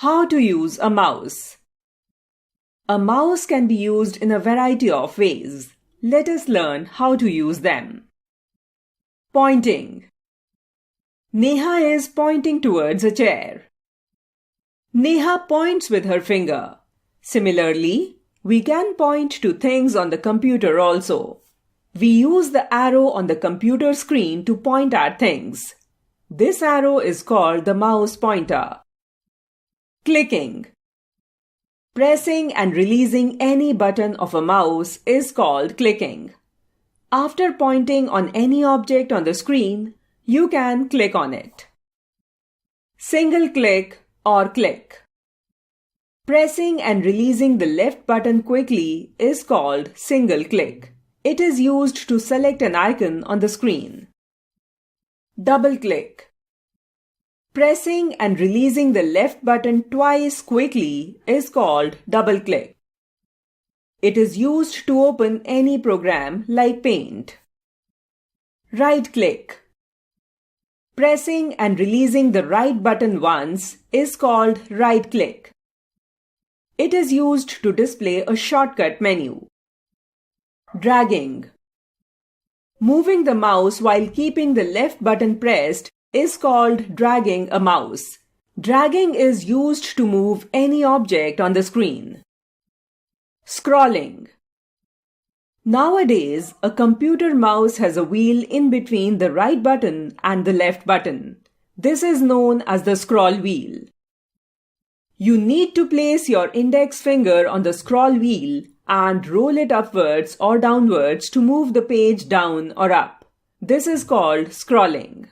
How to use a mouse. A mouse can be used in a variety of ways. Let us learn how to use them. Pointing. Neha is pointing towards a chair. Neha points with her finger. Similarly, we can point to things on the computer also. We use the arrow on the computer screen to point at things. This arrow is called the mouse pointer. Clicking. Pressing and releasing any button of a mouse is called clicking. After pointing on any object on the screen, you can click on it. Single click or click. Pressing and releasing the left button quickly is called single click. It is used to select an icon on the screen. Double click. Pressing and releasing the left button twice quickly is called double click. It is used to open any program like Paint. Right click. Pressing and releasing the right button once is called right click. It is used to display a shortcut menu. Dragging. Moving the mouse while keeping the left button pressed is called dragging a mouse. Dragging is used to move any object on the screen. Scrolling. Nowadays, a computer mouse has a wheel in between the right button and the left button. This is known as the scroll wheel. You need to place your index finger on the scroll wheel and roll it upwards or downwards to move the page down or up. This is called scrolling.